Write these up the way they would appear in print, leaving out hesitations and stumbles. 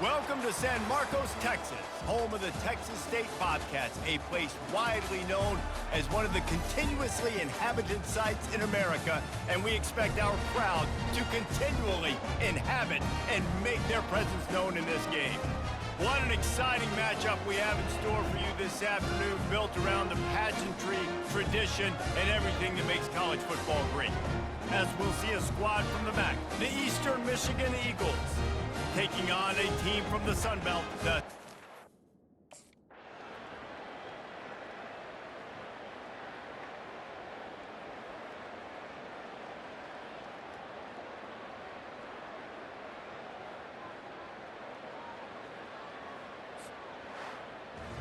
Welcome to San Marcos, Texas, home of the Texas State Bobcats, a place widely known as one of the continuously inhabited sites in America, and we expect our crowd to continually inhabit and make their presence known in this game. What an exciting matchup we have in store for you this afternoon, built around the pageantry, tradition, and everything that makes college football great. As we'll see a squad from the MAC, the Eastern Michigan Eagles, taking on a team from the Sun Belt, the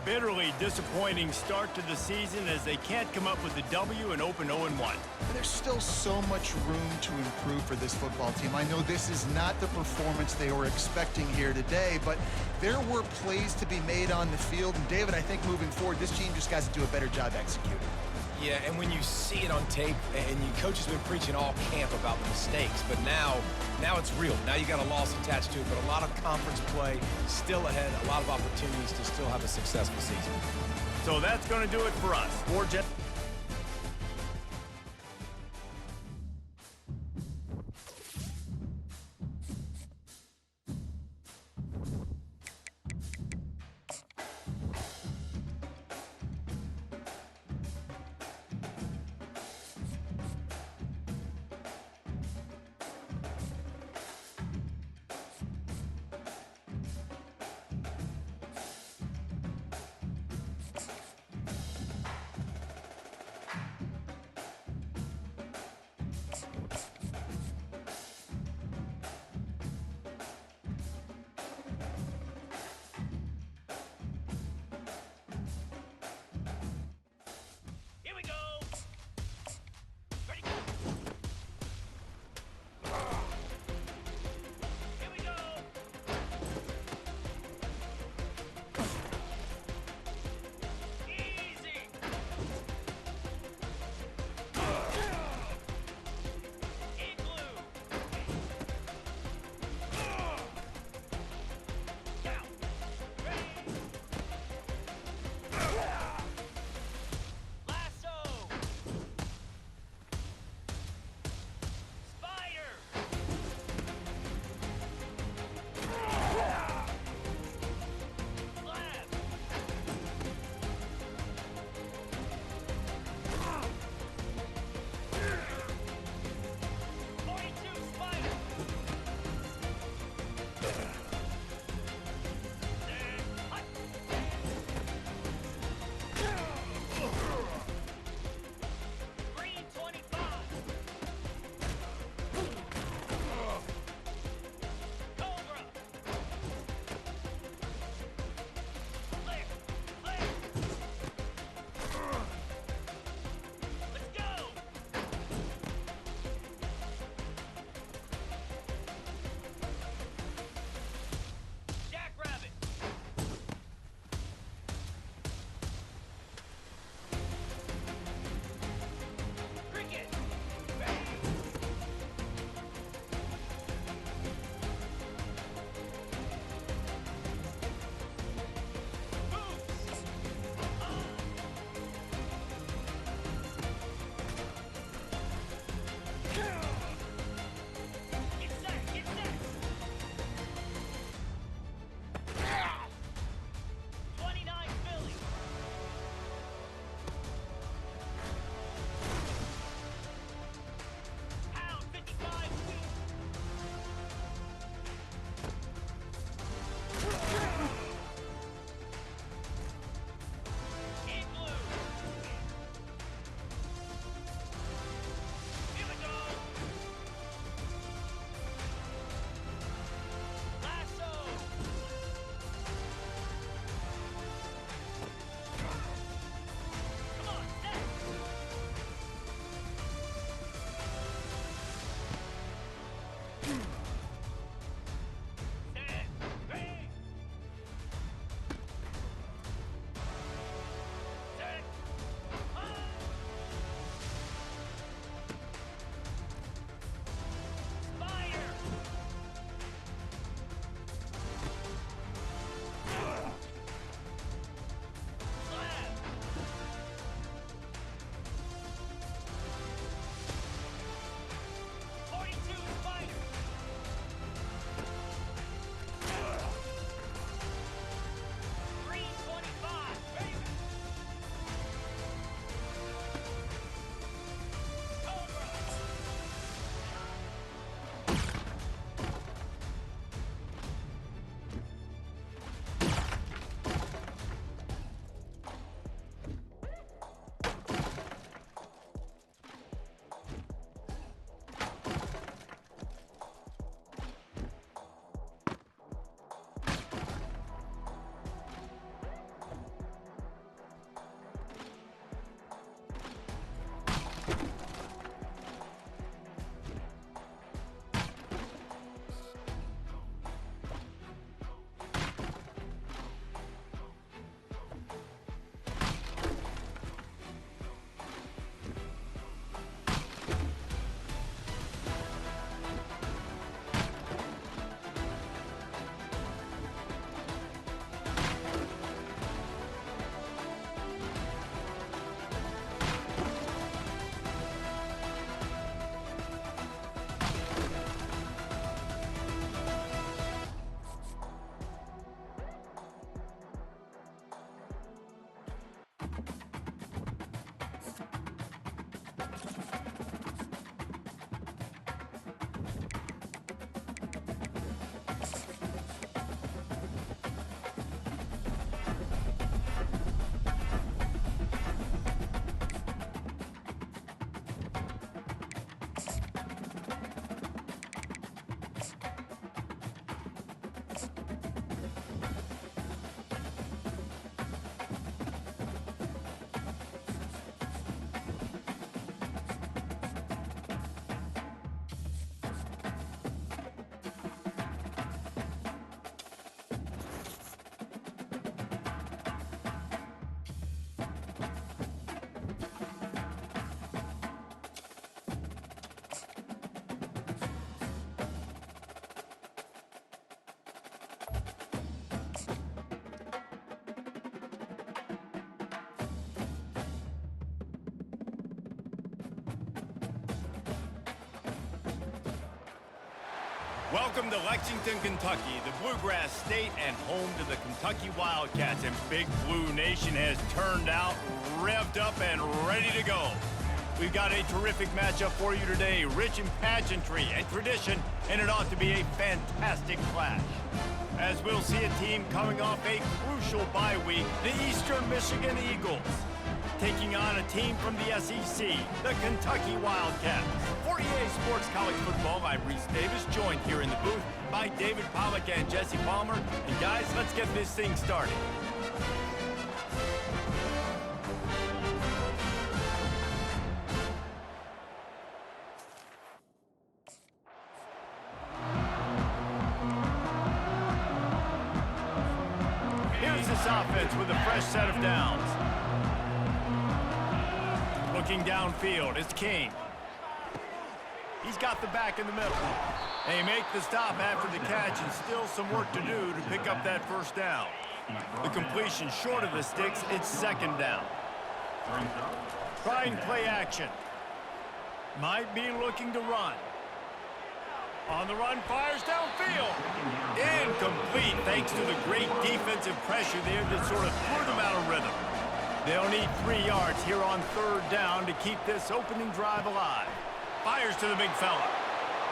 bitterly disappointing start to the season as they can't come up with a W and open 0-1. There's still so much room to improve for this football team. I know this is not the performance they were expecting here today, but there were plays to be made on the field. And David, I think moving forward, this team just got to do a better job executing. Yeah, and when you see it on tape, and your coach has been preaching all camp about the mistakes, but now it's real. Now you got a loss attached to it, but a lot of conference play still ahead, a lot of opportunities to still have a successful season. So that's going to do it for us. For Jet. Welcome to Lexington, Kentucky, the Bluegrass State and home to the Kentucky Wildcats. And Big Blue Nation has turned out, revved up, and ready to go. We've got a terrific matchup for you today, rich in pageantry and tradition, and it ought to be a fantastic clash. As we'll see a team coming off a crucial bye week, the Eastern Michigan Eagles, taking on a team from the SEC, the Kentucky Wildcats. For EA Sports College Football, I'm Reese Davis, joined here in the booth by David Pollack and Jesse Palmer. And guys, let's get this thing started. Here's this offense with a fresh set of downs. Looking downfield, it's King. He's got the back in the middle. They make the stop after the catch, and still some work to do to pick up that first down. The completion short of the sticks, it's second down. Trying play action. Might be looking to run. On the run, fires downfield. Incomplete, thanks to the great defensive pressure there that sort of threw them out of rhythm. They'll need 3 yards here on third down to keep this opening drive alive. Fires to the big fella.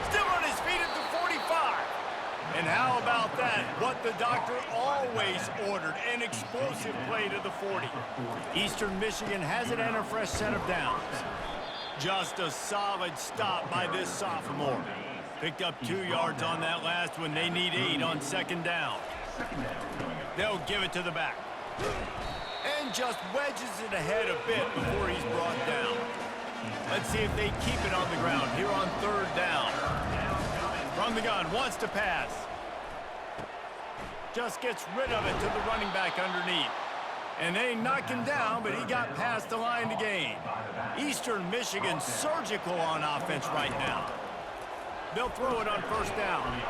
Still on his feet at the 45. And how about that? What the doctor always ordered, an explosive play to the 40. Eastern Michigan has it and a fresh set of downs. Just a solid stop by this sophomore. Picked up 2 yards on that last one. They need 8 on second down. They'll give it to the back. And just wedges it ahead a bit before he's brought down. Let's see if they keep it on the ground here on third down. From the gun, wants to pass. Just gets rid of it to the running back underneath. And they knock him down, but he got past the line to gain. Eastern Michigan surgical on offense right now. They'll throw it on first down.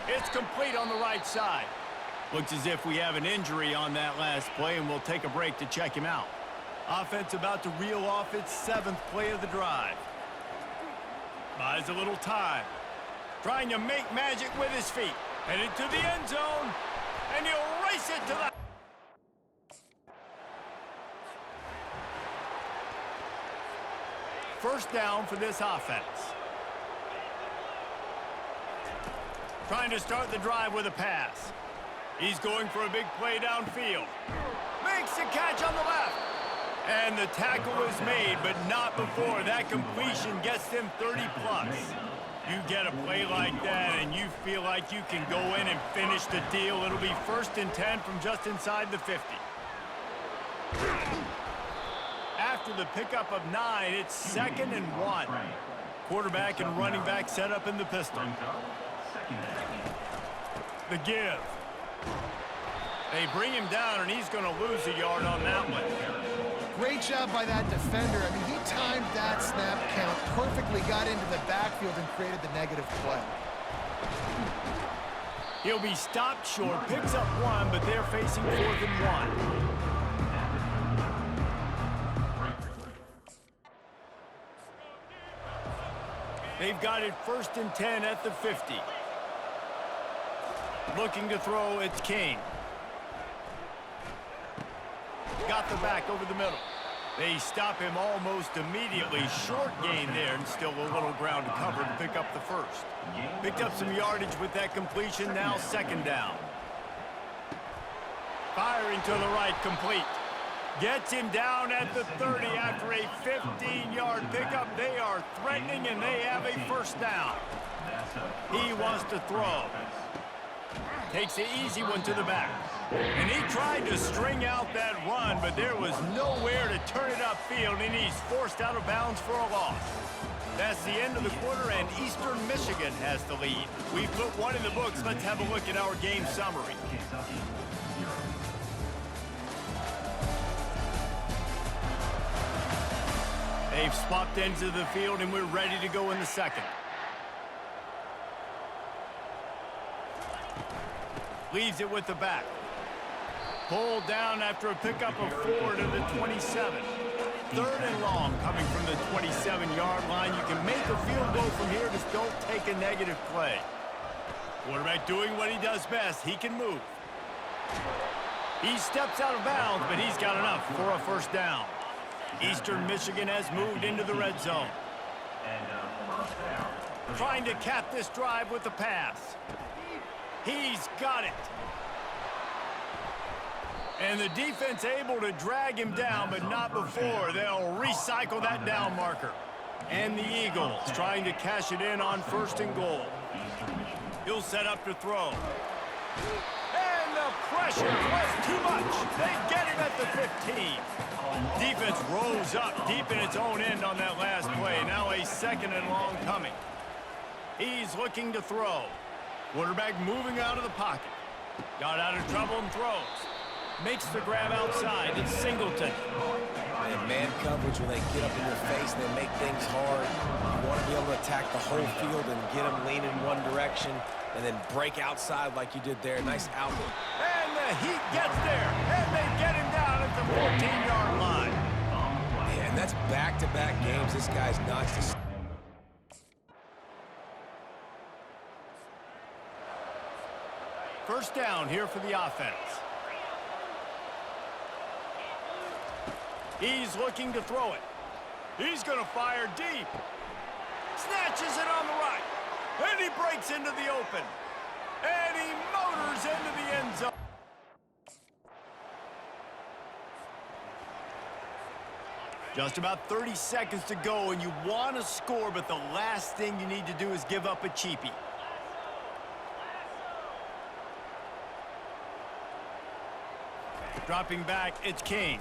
It's complete on the right side. Looks as if we have an injury on that last play, and we'll take a break to check him out. Offense about to reel off its 7th play of the drive. Buys a little time. Trying to make magic with his feet. Headed to the end zone, and he'll race it to the... First down for this offense. Trying to start the drive with a pass. He's going for a big play downfield. Makes the catch on the left. And the tackle is made, but not before that completion gets them 30-plus. You get a play like that, and you feel like you can go in and finish the deal. It'll be 1st and 10 from just inside the 50. After the pickup of 9, it's 2nd and 1. Quarterback and running back set up in the pistol. The give. They bring him down, and he's going to lose a yard on that one. Great job by that defender. I mean, he timed that snap count perfectly, got into the backfield, and created the negative play. He'll be stopped short, picks up 1, but they're facing 4th and 1. They've got it 1st and 10 at the 50. Looking to throw, it's King. Got the back over the middle. They stop him almost immediately. Short gain there, and still a little ground to cover to pick up the first. Picked up some yardage with that completion, now 2nd down. Firing to the right, complete. Gets him down at the 30 after a 15-yard pickup. They are threatening, and they have a first down. He wants to throw. Takes the easy one to the back. And he tried to string out that run, but there was nowhere to turn it upfield, and he's forced out of bounds for a loss. That's the end of the quarter, and Eastern Michigan has the lead. We've put 1 in the books. Let's have a look at our game summary. They've swapped ends of the field, and we're ready to go in the second. Leaves it with the back. Pulled down after a pickup of 4 to the 27. 3rd and long coming from the 27-yard line. You can make a field goal from here, just don't take a negative play. Quarterback doing what he does best. He can move. He steps out of bounds, but he's got enough for a first down. Eastern Michigan has moved into the red zone. Trying to cap this drive with the pass. He's got it. And the defense able to drag him down, but not before. They'll recycle that down marker. And the Eagles trying to cash it in on 1st and goal. He'll set up to throw. And the pressure was too much. They get him at the 15. Defense rose up deep in its own end on that last play. Now a 2nd and long coming. He's looking to throw. Quarterback moving out of the pocket. Got out of trouble and throws. Makes the grab outside. It's Singleton. And man coverage, when they get up in your face and they make things hard, you want to be able to attack the whole field and get them leaning one direction and then break outside like you did there. Nice outlet. And the Heat gets there. And they get him down at the 14-yard line. Yeah, and that's back-to-back games. This guy's nuts. First down here for the offense. He's looking to throw it. He's going to fire deep. Snatches it on the right. And he breaks into the open. And he motors into the end zone. Just about 30 seconds to go, and you want to score, but the last thing you need to do is give up a cheapie. Dropping back, it's King.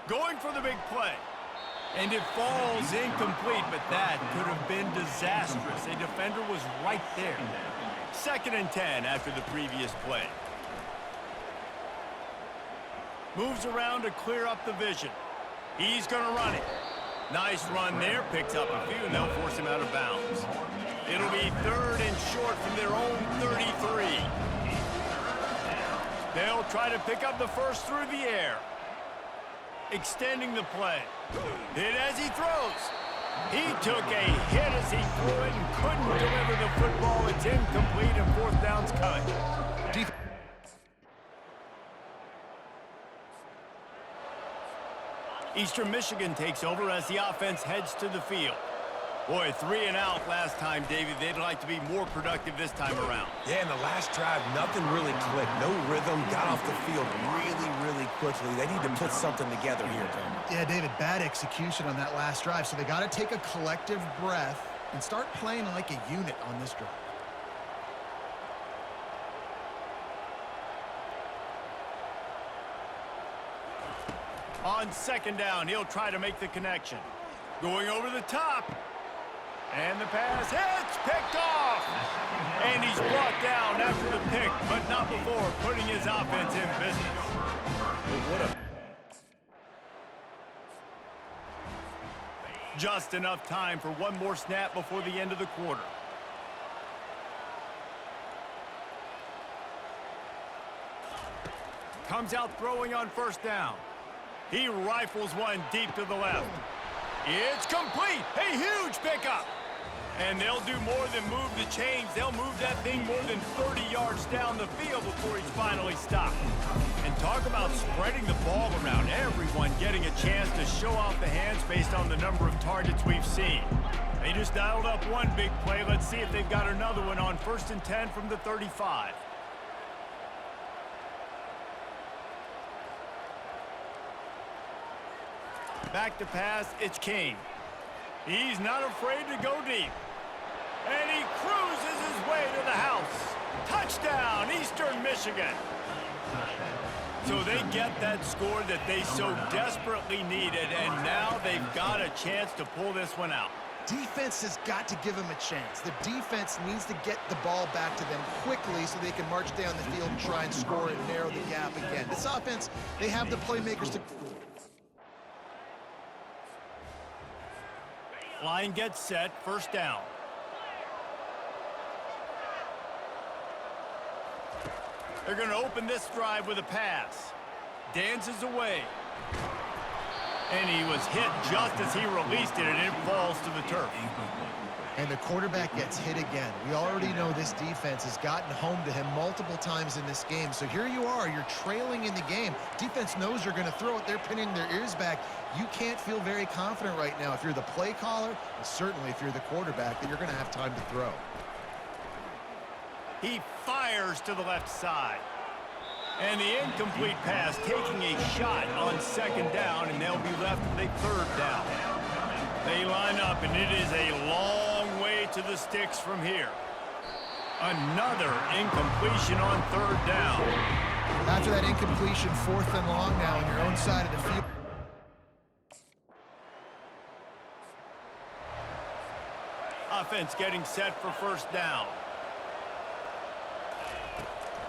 Going for the big play. And it falls incomplete, but that could have been disastrous. A defender was right there. 2nd and 10 after the previous play. Moves around to clear up the vision. He's going to run it. Nice run there. Picks up a few, and they'll force him out of bounds. It'll be 3rd and short from their own 33. They'll try to pick up the first through the air. Extending the play. Hit as he throws. He took a hit as he threw it and couldn't deliver the football. It's incomplete and 4th down's cut. Eastern Michigan takes over as the offense heads to the field. Boy, 3 and out last time, David. They'd like to be more productive this time around. Yeah, in the last drive, nothing really clicked. No rhythm, got off the field really quickly. They need to put something together here, Tom. Yeah, David, bad execution on that last drive, so they got to take a collective breath and start playing like a unit on this drive. On 2nd down, he'll try to make the connection. Going over the top. And the pass hits, picked off. And he's brought down after the pick, but not before putting his offense in business. Just enough time for one more snap before the end of the quarter. Comes out throwing on 1st down. He rifles one deep to the left. It's complete. A huge pickup. And they'll do more than move the chains. They'll move that thing more than 30 yards down the field before he's finally stopped. And talk about spreading the ball around. Everyone getting a chance to show off the hands based on the number of targets we've seen. They just dialed up one big play. Let's see if they've got another one on 1st and 10 from the 35. Back to pass, it's King. He's not afraid to go deep. And he cruises his way to the house. Touchdown, Eastern Michigan. So they get that score that they so desperately needed, and now they've got a chance to pull this one out. Defense has got to give them a chance. The defense needs to get the ball back to them quickly so they can march down the field and try and score and narrow the gap again. This offense, they have the playmakers to... Line gets set, 1st down. They're going to open this drive with a pass. Dances away. And he was hit just as he released it, and it falls to the turf. And the quarterback gets hit again. We already know this defense has gotten home to him multiple times in this game. So here you are, you're trailing in the game. Defense knows you're going to throw it. They're pinning their ears back. You can't feel very confident right now if you're the play caller, and certainly if you're the quarterback, that you're going to have time to throw. He fires to the left side. And the incomplete pass taking a shot on second down, and they'll be left with a third down. They line up, and it is a long way to the sticks from here. Another incompletion on third down. After that incompletion, 4th and long now on your own side of the field. Offense getting set for first down.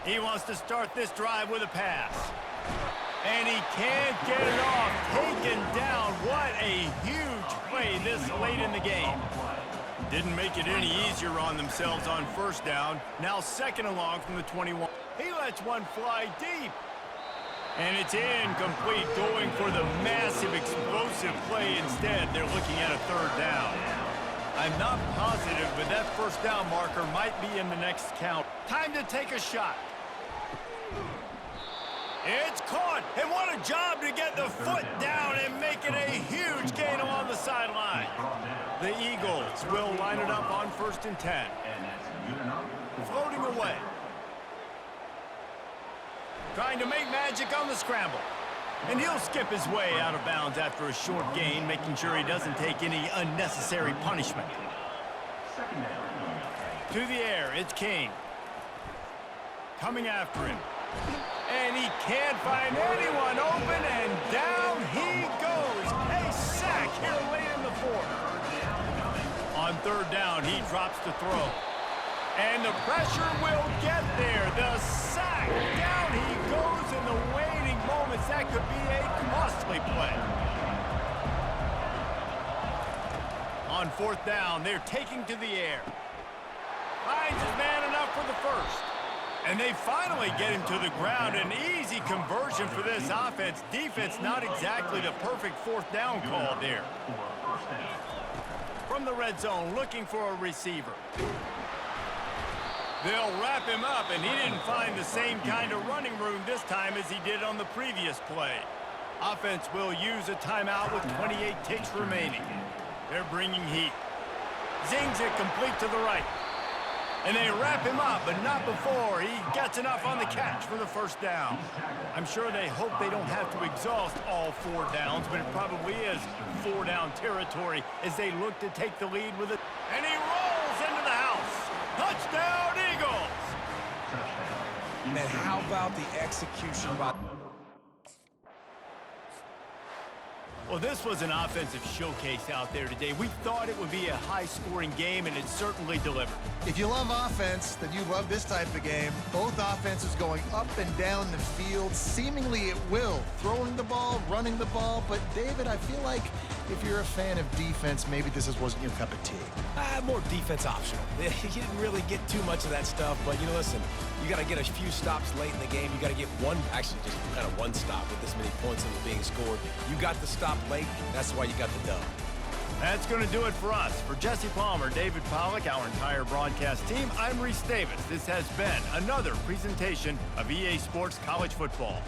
He wants to start this drive with a pass. And he can't get it off. Taken down. What a huge play this late in the game. Didn't make it any easier on themselves on first down. Now second and long from the 21. He lets one fly deep. And it's incomplete, going for the massive explosive play instead. They're looking at a third down. I'm not positive, but that first down marker might be in the next count. Time to take a shot. It's caught, and what a job to get the foot down and make it a huge gain along the sideline. The Eagles will line it up on 1st and 10. Floating away. Trying to make magic on the scramble. And he'll skip his way out of bounds after a short gain, making sure he doesn't take any unnecessary punishment. To the air, it's King. Coming after him. And he can't find anyone open, and down he goes. A sack here late in the 4th. On third down, he drops the throw. And the pressure will get there. The sack. Down he goes in the waning moments. That could be a costly play. On 4th down, they're taking to the air. Finds his man enough for the first. And they finally get him to the ground. An easy conversion for this offense. Defense not exactly the perfect 4th down call there. From the red zone, looking for a receiver. They'll wrap him up, and he didn't find the same kind of running room this time as he did on the previous play. Offense will use a timeout with 28 ticks remaining. They're bringing heat. Zings it complete to the right. And they wrap him up, but not before he gets enough on the catch for the first down. I'm sure they hope they don't have to exhaust all 4 downs, but it probably is 4-down territory as they look to take the lead with it. And he rolls into the house. Touchdown, Eagles! And how about the execution by... Well, this was an offensive showcase out there today. We thought it would be a high-scoring game, and it certainly delivered. If you love offense, then you love this type of game. Both offenses going up and down the field, seemingly at will. Throwing the ball, running the ball. But, David, I feel like if you're a fan of defense, maybe this wasn't your cup of tea. More defense optional. You didn't really get too much of that stuff, but, listen, you got to get a few stops late in the game. You got to get just kind of one stop with this many points that was being scored. You got the stop late. That's why you got the dub. That's going to do it for us. For Jesse Palmer, David Pollack, our entire broadcast team, I'm Reese Davis. This has been another presentation of EA Sports College Football.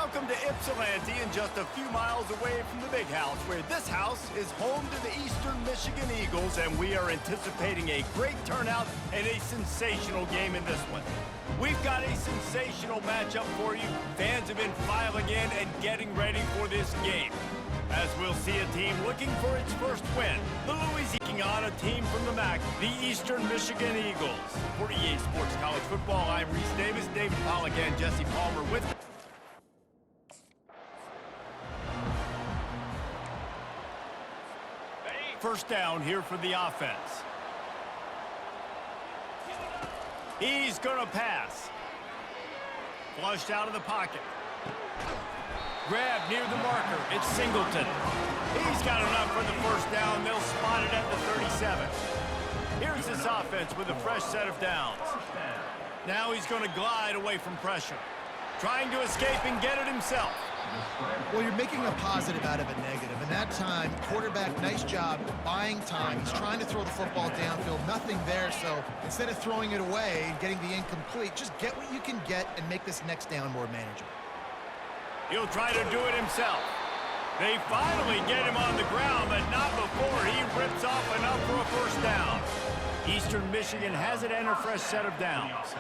Welcome to Ypsilanti, and just a few miles away from the big house, where this house is home to the Eastern Michigan Eagles, and we are anticipating a great turnout and a sensational game in this one. We've got a sensational matchup for you. Fans have been filing in and getting ready for this game, as we'll see a team looking for its first win. The Louisiana team from the MAC, the Eastern Michigan Eagles. For EA Sports College Football, I'm Reese Davis, David Pollack, and Jesse Palmer with me. First down here for the offense. He's going to pass. Flushed out of the pocket. Grab near the marker. It's Singleton. He's got enough for the first down. They'll spot it at the 37. Here's this offense with a fresh set of downs. Now he's going to glide away from pressure. Trying to escape and get it himself. Well, you're making a positive out of a negative. And that time, quarterback, nice job buying time. He's trying to throw the football downfield. Nothing there, so instead of throwing it away and getting the incomplete, just get what you can get and make this next down more manageable. He'll try to do it himself. They finally get him on the ground, but not before he rips off enough for a first down. Eastern Michigan has it and a fresh set of downs.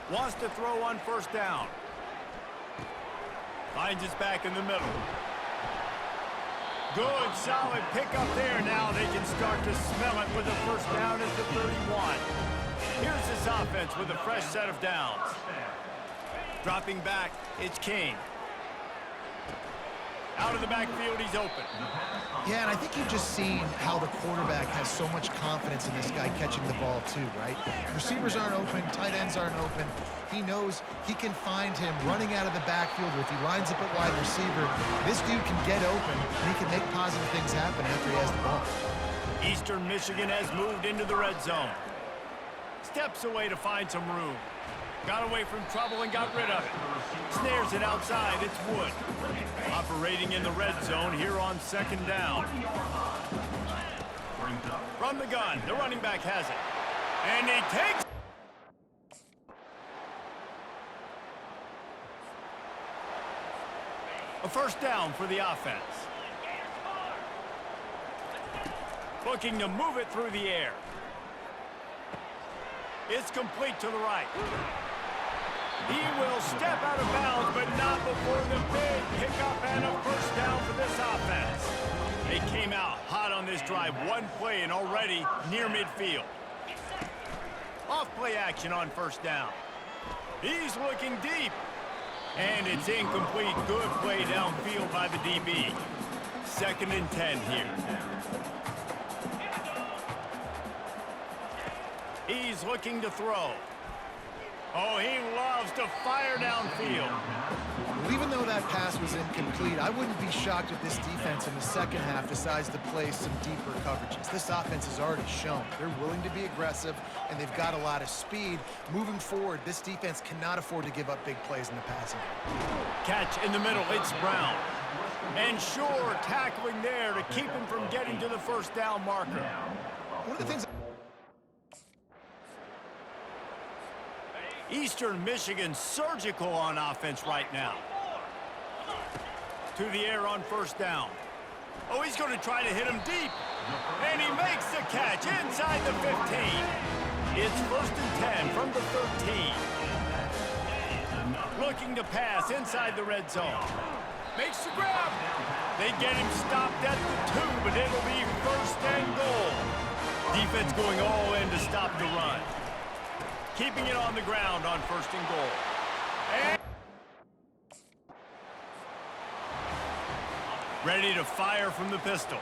Wants to throw on first down. Finds his back in the middle. Good, solid pickup there. Now they can start to smell it with a first down at the 31. Here's this offense with a fresh set of downs. Dropping back, it's King. Out of the backfield, he's open. Yeah, and I think you've just seen how the quarterback has so much confidence in this guy catching the ball too, right? Receivers aren't open, tight ends aren't open. He knows he can find him running out of the backfield, or if he lines up at wide receiver, this dude can get open, and he can make positive things happen after he has the ball. Eastern Michigan has moved into the red zone. Steps away to find some room. Got away from trouble and got rid of it. Snares it outside, it's Wood. Operating in the red zone here on second down. From the gun, the running back has it. And he takes... a first down for the offense. Looking to move it through the air. It's complete to the right. He will step out of bounds, but not before the big pickup and a first down for this offense. They came out hot on this drive. One play and already near midfield. Off play action on first down. He's looking deep. And it's incomplete. Good play downfield by the DB. 2nd and 10 here. He's looking to throw. Oh, he loves to fire downfield. Well, even though that pass was incomplete, I wouldn't be shocked if this defense in the second half decides to play some deeper coverages. This offense has already shown they're willing to be aggressive, and they've got a lot of speed. Moving forward, this defense cannot afford to give up big plays in the passing game. Catch in the middle, it's Brown. And Shore tackling there to keep him from getting to the first down marker. One of the things... Eastern Michigan surgical on offense right now. To the air on first down. Oh, he's going to try to hit him deep. And he makes the catch inside the 15. It's 1st and 10 from the 13. Looking to pass inside the red zone. Makes the grab. They get him stopped at the 2, but it'll be 1st and goal. Defense going all in to stop the run. Keeping it on the ground on 1st and goal. And ready to fire from the pistol.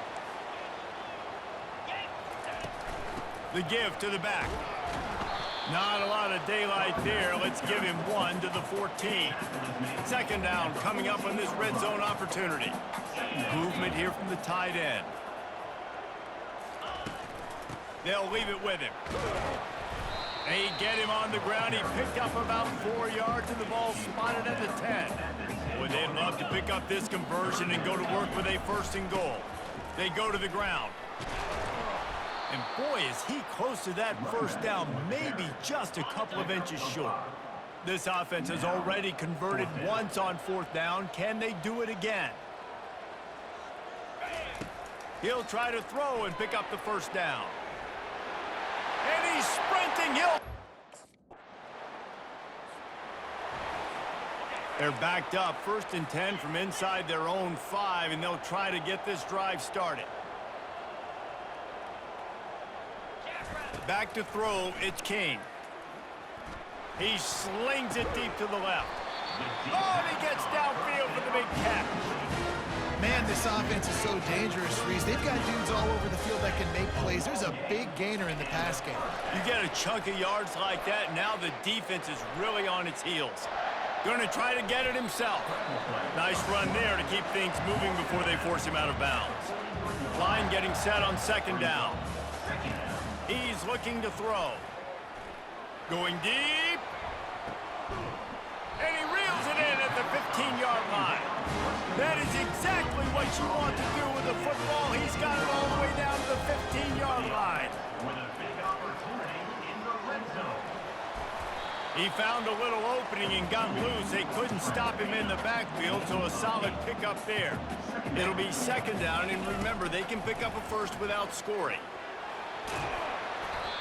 The give to the back. Not a lot of daylight there. Let's give him 1 to the 14. 2nd down coming up on this red zone opportunity. Movement here from the tight end. They'll leave it with him. They get him on the ground. He picked up about 4 yards, and the ball spotted at the 10. Boy, they'd love to pick up this conversion and go to work with a 1st and goal. They go to the ground. And boy, is he close to that first down, maybe just a couple of inches short. This offense has already converted once on 4th down. Can they do it again? He'll try to throw and pick up the 1st down. And he's sprinting. They're backed up, 1st and 10 from inside their own 5, and they'll try to get this drive started. Back to throw, it's King. He slings it deep to the left. Oh, and he gets downfield for the big catch. Man, this offense is so dangerous, Reese. They've got dudes all over the field that can make plays. There's a big gainer in the pass game. You get a chunk of yards like that, now the defense is really on its heels. Going to try to get it himself. Nice run there to keep things moving before they force him out of bounds. Line getting set on 2nd down. He's looking to throw. Going deep. And he reels it in at the 15-yard line. That is exactly what you want to do with the football. He's got it all the way down to the 15-yard line. He found a little opening and got loose. They couldn't stop him in the backfield, so a solid pickup there. It'll be 2nd down, and remember, they can pick up a 1st without scoring.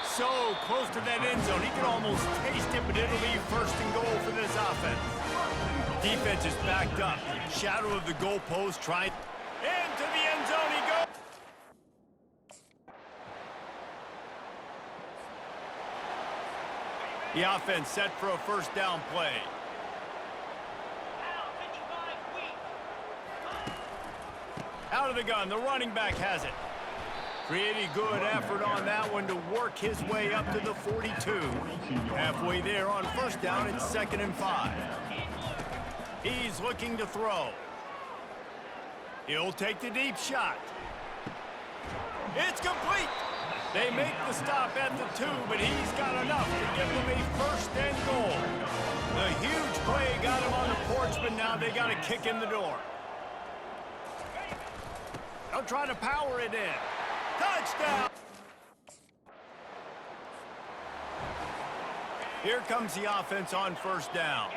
So close to that end zone, he could almost taste it, but it'll be 1st and goal for this offense. Defense is backed up. Shadow of the goalpost, trying into the end zone he goes. The offense set for a 1st down play. Out of the gun, the running back has it. Pretty good effort on that one to work his way up to the 42. Halfway there on 1st down, it's 2nd and 5. He's looking to throw. He'll take the deep shot. It's complete. They make the stop at the 2, but he's got enough to give them a 1st and goal. The huge play got him on the porch, but now they got to kick in the door. They'll try to power it in. Touchdown! Here comes the offense on 1st down.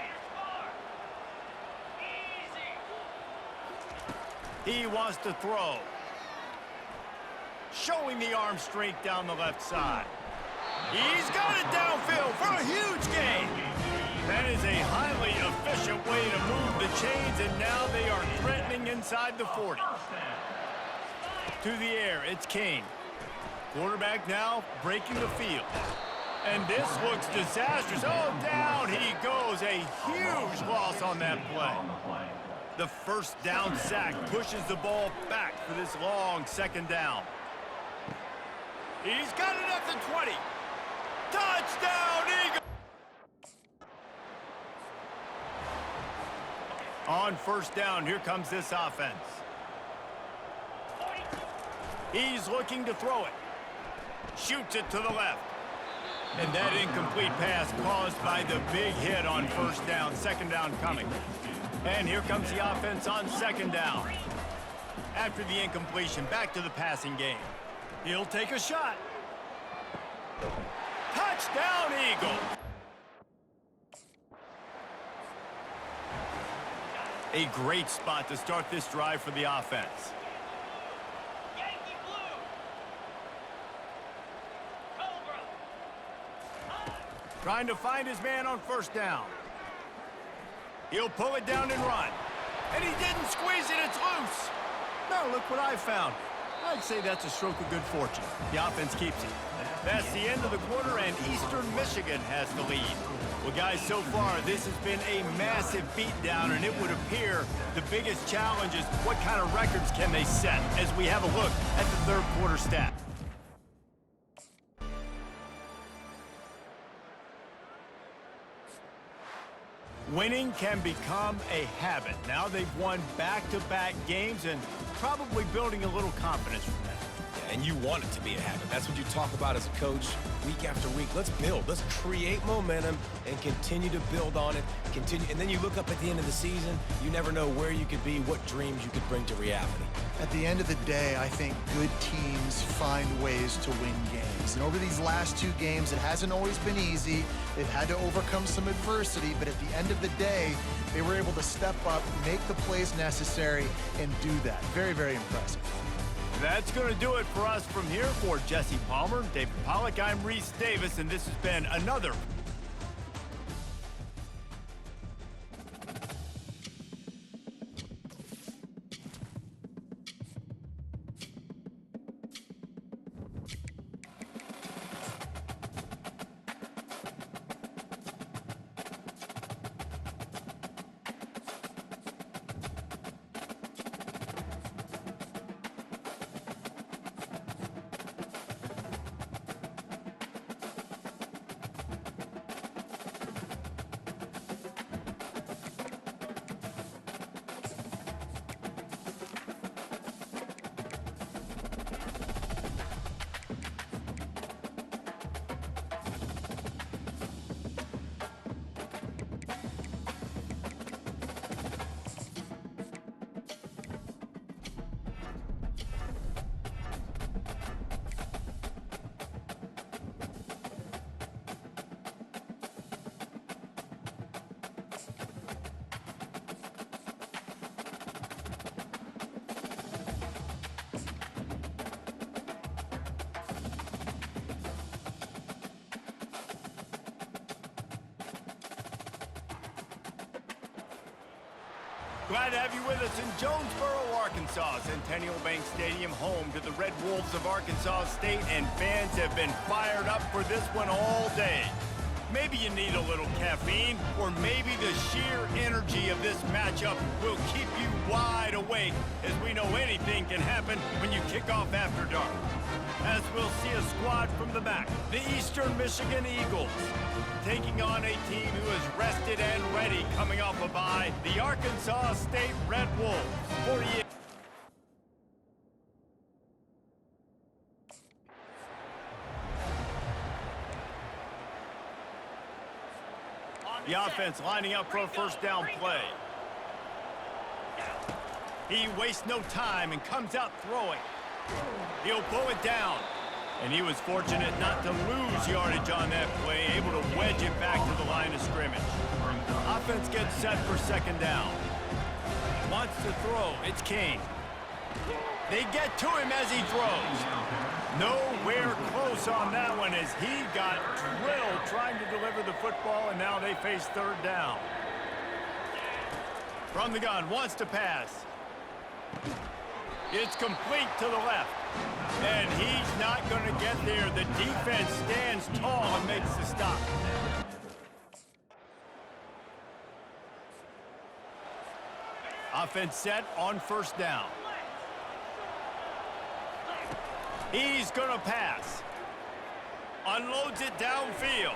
He wants to throw. Showing the arm strength down the left side. He's got it downfield for a huge gain. That is a highly efficient way to move the chains, and now they are threatening inside the 40. To the air, it's King. Quarterback now breaking the field. And this looks disastrous. Oh, down he goes. A huge loss on that play. The 1st down sack pushes the ball back for this long 2nd down. He's got it at the 20. Touchdown, Eagles! On 1st down, here comes this offense. He's looking to throw it. Shoots it to the left. And that incomplete pass caused by the big hit on 1st down. 2nd down coming. And here comes the offense on 2nd down. After the incompletion, back to the passing game. He'll take a shot. Touchdown, Eagles! A great spot to start this drive for the offense. Trying to find his man on 1st down. He'll pull it down and run. And he didn't squeeze it, it's loose. No, look what I found. I'd say that's a stroke of good fortune. The offense keeps it. That's the end of the quarter, and Eastern Michigan has the lead. Well, guys, so far, this has been a massive beatdown, and it would appear the biggest challenge is what kind of records can they set as we have a look at the 3rd quarter stats. Winning can become a habit. Now they've won back-to-back games and probably building a little confidence from that. Yeah, and you want it to be a habit. That's what you talk about as a coach week after week. Let's build. Let's create momentum and continue to build on it. And then you look up at the end of the season, you never know where you could be, what dreams you could bring to reality. At the end of the day, I think good teams find ways to win games. things. And over these last 2 games, it hasn't always been easy. They've had to overcome some adversity, but at the end of the day, they were able to step up, make the plays necessary, and do that. Very, very impressive. That's going to do it for us from here. For Jesse Palmer, David Pollack, I'm Reese Davis, and this has been another Glad to have you with us in Jonesboro, Arkansas. Centennial Bank Stadium, home to the Red Wolves of Arkansas State, and fans have been fired up for this one all day. Maybe you need a little caffeine, or maybe the sheer energy of this matchup will keep you wide awake, as we know anything can happen when you kick off after dark. As we'll see a squad from the back, the Eastern Michigan Eagles, taking on a team who is rested and ready coming off a bye, the Arkansas State Red Wolves. 48. The offense lining up for a first down play. He wastes no time and comes out throwing. He'll pull it down. And he was fortunate not to lose yardage on that play, able to wedge it back to the line of scrimmage. Offense gets set for second down. Wants to throw. It's King. They get to him as he throws. Nowhere close on that one as he got drilled trying to deliver the football, and now they face third down. From the gun, wants to pass. It's complete to the left. And he's not going to get there. The defense stands tall and makes the stop. Offense set on first down. He's going to pass. Unloads it downfield.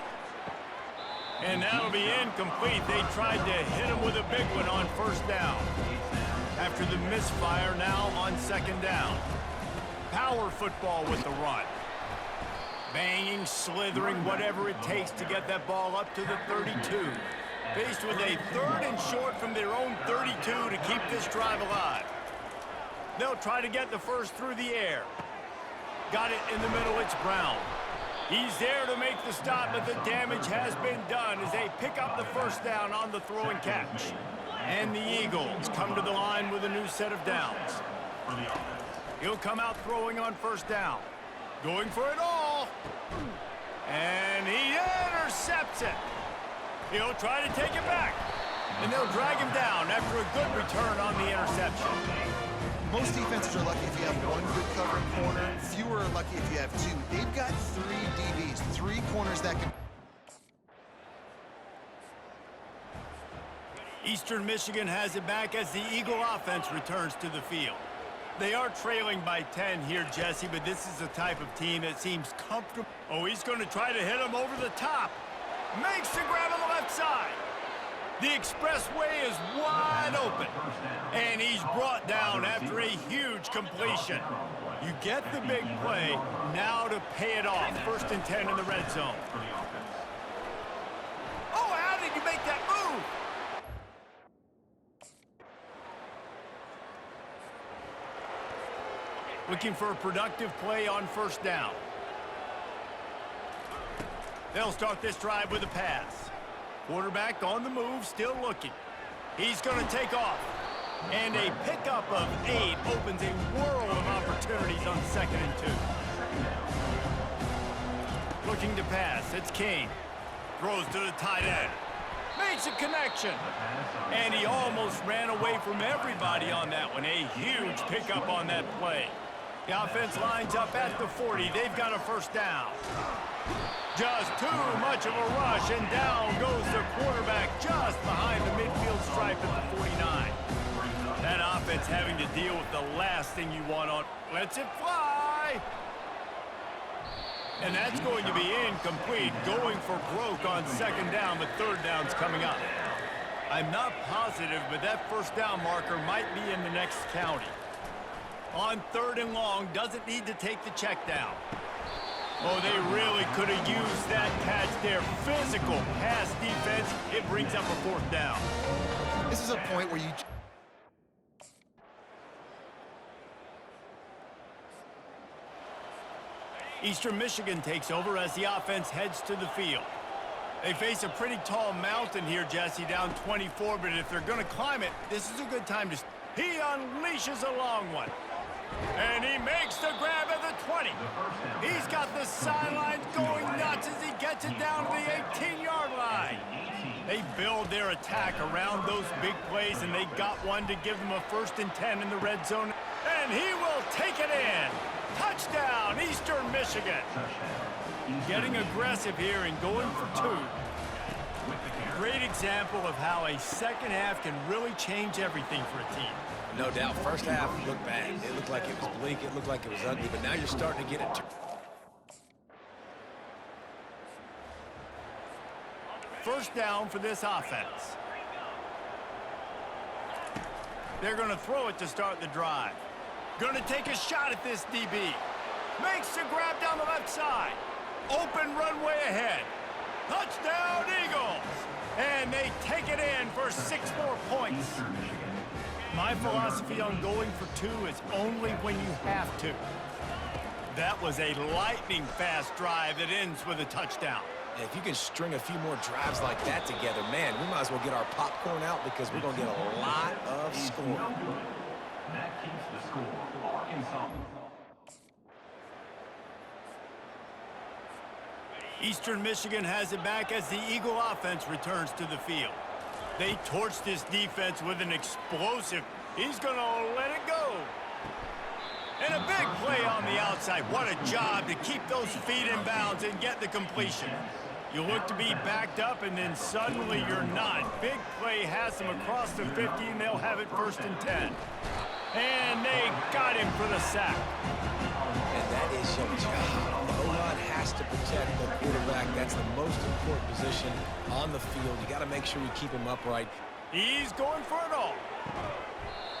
And that'll be incomplete. They tried to hit him with a big one on first down. After the misfire, now on second down. Power football with the run. Banging, slithering, whatever it takes to get that ball up to the 32. Faced with a third and short from their own 32 to keep this drive alive. They'll try to get the first through the air. Got it in the middle, it's Brown. He's there to make the stop, but the damage has been done as they pick up the first down on the throw and catch. And the Eagles come to the line with a new set of downs. He'll come out throwing on first down. Going for it all. And he intercepts it. He'll try to take it back. And they'll drag him down after a good return on the interception. Most defenses are lucky if you have one good covering corner. Fewer are lucky if you have two. They've got 3 DBs, 3 corners that can... Eastern Michigan has it back as the Eagle offense returns to the field. They are trailing by 10 here, Jesse, but this is the type of team that seems comfortable. Oh, he's going to try to hit him over the top. Makes the grab on the left side. The expressway is wide open. And he's brought down after a huge completion. You get the big play, now to pay it off. First and 10 in the red zone. Oh, how did you make that move? Looking for a productive play on first down. They'll start this drive with a pass. Quarterback on the move, still looking. He's going to take off. And a pickup of 8 opens a world of opportunities on 2nd and 2. Looking to pass, it's Kane. Throws to the tight end. Makes a connection. And he almost ran away from everybody on that one. A huge pickup on that play. The offense lines up at the 40. They've got a first down. Just too much of a rush, and down goes the quarterback just behind the midfield stripe at the 49. That offense having to deal with the last thing you want on. Lets it fly. And that's going to be incomplete, going for broke on 2nd down, but 3rd down's coming up. I'm not positive, but that first down marker might be in the next county. On 3rd and long, doesn't need to take the check down. Oh, they really could have used that catch there. Physical pass defense. It brings up a 4th down. This is a point where you... Eastern Michigan takes over as the offense heads to the field. They face a pretty tall mountain here, Jesse, down 24, but if they're going to climb it, this is a good time to... He unleashes a long one. And he makes the grab at the 20. He's got the sidelines going nuts as he gets it down to the 18-yard line. They build their attack around those big plays, and they got one to give them a 1st and 10 in the red zone. And he will take it in. Touchdown, Eastern Michigan. Getting aggressive here and going for 2. Great example of how a second half can really change everything for a team. No doubt, first half looked bad. It looked like it was bleak. It looked like it was ugly. But now you're starting to get it. First down for this offense. They're going to throw it to start the drive. Going to take a shot at this DB. Makes the grab down the left side. Open runway ahead. Touchdown, Eagles! And they take it in for 6 more points. My philosophy on going for 2 is only when you have to. That was a lightning-fast drive that ends with a touchdown. If you can string a few more drives like that together, man, we might as well get our popcorn out because we're going to get a lot of scoring. That keeps the score. Arkansas. Eastern Michigan has it back as the Eagle offense returns to the field. They torch this defense with an explosive. He's going to let it go. And a big play on the outside. What a job to keep those feet in bounds and get the completion. You look to be backed up, and then suddenly you're not. Big play has them across the 50, and they'll have it 1st and 10. And they got him for the sack. And that is your job. The O-line has to protect the quarterback. That's the most important position on the field. You got to make sure you keep him upright. He's going for it all.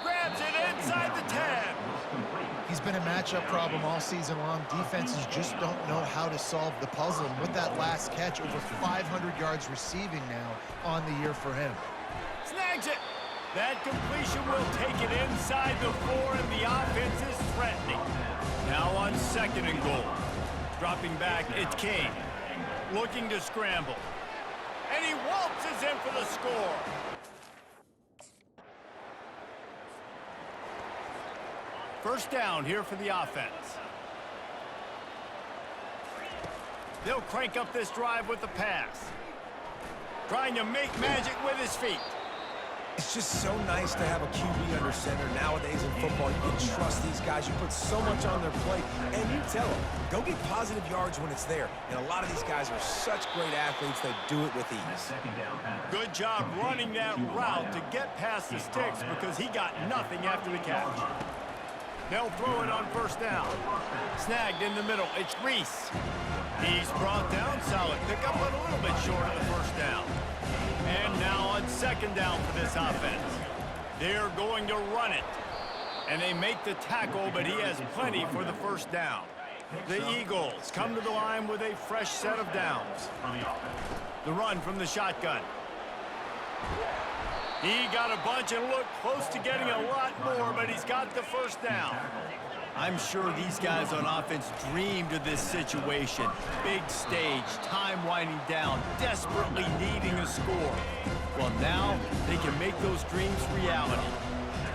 Grabs it inside the 10. He's been a matchup problem all season long. Defenses just don't know how to solve the puzzle. And with that last catch, over 500 yards receiving now on the year for him. Snags it. That completion will take it inside the 4, and the offense is threatening. Now on 2nd and goal. Dropping back, it's Kane. Looking to scramble. And he waltzes in for the score. First down here for the offense. They'll crank up this drive with the pass. Trying to make magic with his feet. It's just so nice to have a QB under center. Nowadays in football, you can trust these guys. You put so much on their plate, and you tell them, go get positive yards when it's there. And a lot of these guys are such great athletes, they do it with ease. Good job running that route to get past the sticks because he got nothing after the catch. They'll throw it on first down. Snagged in the middle. It's Reese. He's brought down. Solid pickup, but a little bit short of the first down. And now on 2nd down for this offense. They're going to run it. And they make the tackle, but he has plenty for the first down. The Eagles come to the line with a fresh set of downs. The run from the shotgun. He got a bunch and looked close to getting a lot more, but he's got the first down. I'm sure these guys on offense dreamed of this situation. Big stage, time winding down, desperately needing a score. Well, now they can make those dreams reality.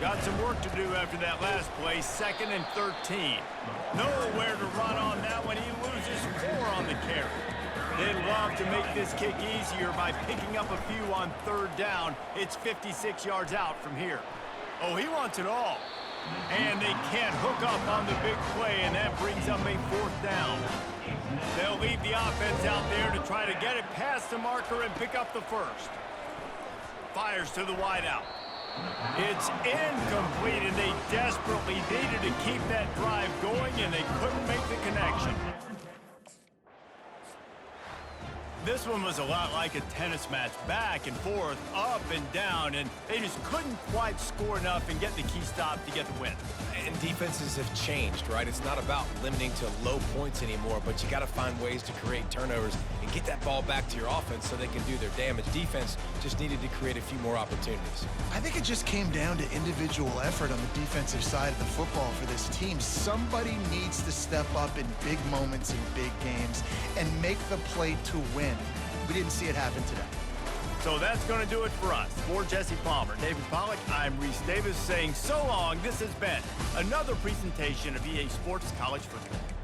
Got some work to do after that last play, 2nd and 13. Nowhere to run on that one. He loses 4 on the carry. They'd love to make this kick easier by picking up a few on 3rd down. It's 56 yards out from here. Oh, he wants it all. And they can't hook up on the big play, and that brings up a 4th down. They'll leave the offense out there to try to get it past the marker and pick up the 1st. Fires to the wideout. It's incomplete, and they desperately needed to keep that drive going, and they couldn't make the connection. This one was a lot like a tennis match, back and forth, up and down, and they just couldn't quite score enough and get the key stop to get the win. And defenses have changed, right? It's not about limiting to low points anymore, but you got to find ways to create turnovers and get that ball back to your offense so they can do their damage. Defense just needed to create a few more opportunities. I think it just came down to individual effort on the defensive side of the football for this team. Somebody needs to step up in big moments in big games and make the play to win. We didn't see it happen today. So that's going to do it for us. For Jesse Palmer, David Pollack, I'm Reese Davis saying so long. This has been another presentation of EA Sports College Football.